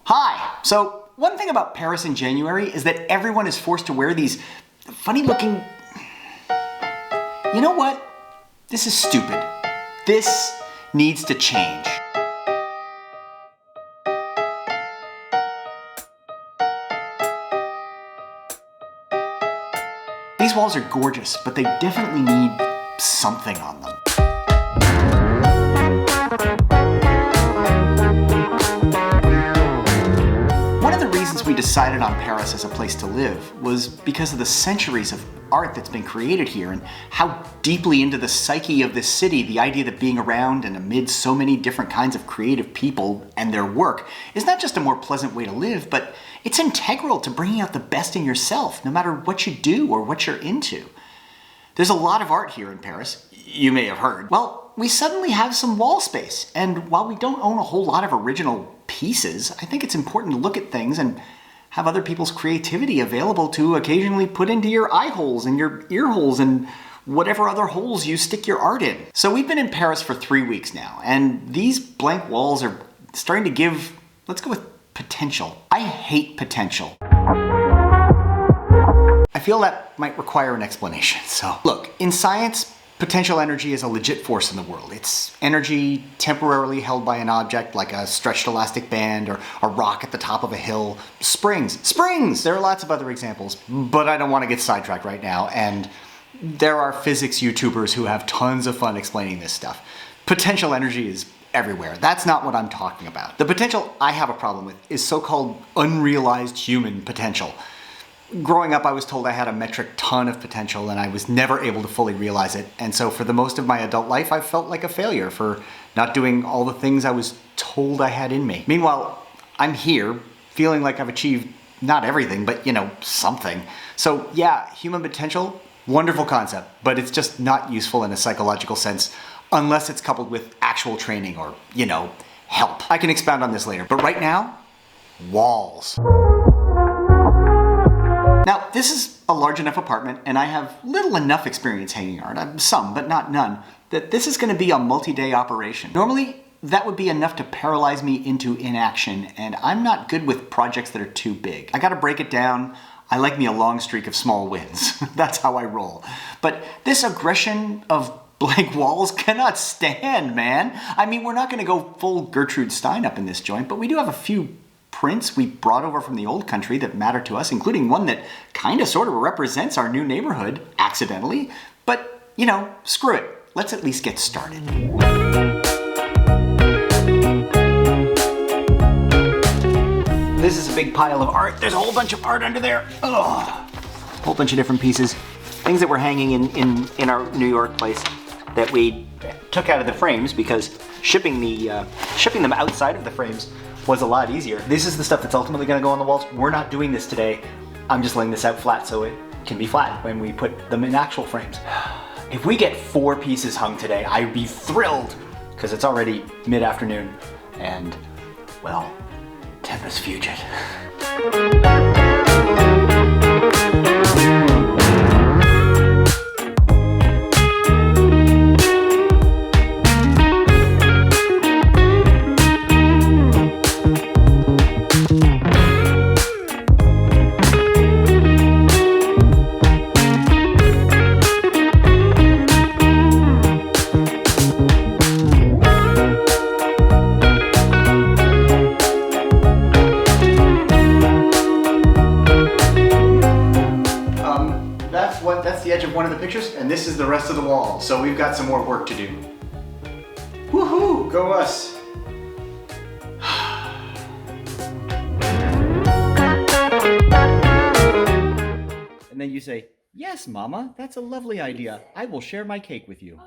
Hi! So, one thing about Paris in January is that everyone is forced to wear these funny looking... You know what? This is stupid. This needs to change. These walls are gorgeous, but they definitely need something on them. One of the reasons we decided on Paris as a place to live was because of the centuries of art that's been created here and how deeply into the psyche of this city the idea that being around and amid so many different kinds of creative people and their work is not just a more pleasant way to live, but it's integral to bringing out the best in yourself, no matter what you do or what you're into. There's a lot of art here in Paris, you may have heard. Well, we suddenly have some wall space, and while we don't own a whole lot of original pieces, I think it's important to look at things and have other people's creativity available to occasionally put into your eye holes and your ear holes and whatever other holes you stick your art in. So we've been in Paris for 3 weeks now, and these blank walls are starting to give, let's go with potential. I hate potential. I feel that might require an explanation. So look, in science, potential energy is a legit force in the world. It's energy temporarily held by an object like a stretched elastic band or a rock at the top of a hill. Springs! Springs! There are lots of other examples, but I don't want to get sidetracked right now, and there are physics YouTubers who have tons of fun explaining this stuff. Potential energy is everywhere. That's not what I'm talking about. The potential I have a problem with is so-called unrealized human potential. Growing up, I was told I had a metric ton of potential and I was never able to fully realize it. And so for the most of my adult life, I felt like a failure for not doing all the things I was told I had in me. Meanwhile, I'm here feeling like I've achieved not everything, but something. So yeah, human potential, wonderful concept, but it's just not useful in a psychological sense unless it's coupled with actual training or, help. I can expound on this later, but right now, walls. Now, this is a large enough apartment, and I have little enough experience hanging art, some, but not none, that this is going to be a multi-day operation. Normally, that would be enough to paralyze me into inaction, and I'm not good with projects that are too big. I gotta break it down. I like me a long streak of small wins. That's how I roll. But this aggression of blank walls cannot stand, man. I mean, we're not going to go full Gertrude Stein up in this joint, but we do have a few prints we brought over from the old country that matter to us, including one that kinda sorta represents our new neighborhood, accidentally. But, screw it. Let's at least get started. This is a big pile of art. There's a whole bunch of art under there. Ugh. A whole bunch of different pieces. Things that were hanging in our New York place that we took out of the frames because shipping them outside of the frames was a lot easier. This is the stuff that's ultimately gonna go on the walls. We're not doing this today. I'm just laying this out flat so it can be flat when we put them in actual frames. If we get 4 pieces hung today, I'd be thrilled, because it's already mid-afternoon and, well, tempus fugit. That's the edge of one of the pictures, and this is the rest of the wall. So we've got some more work to do. Woohoo! Go us! And then you say, "Yes, Mama, that's a lovely idea. I will share my cake with you."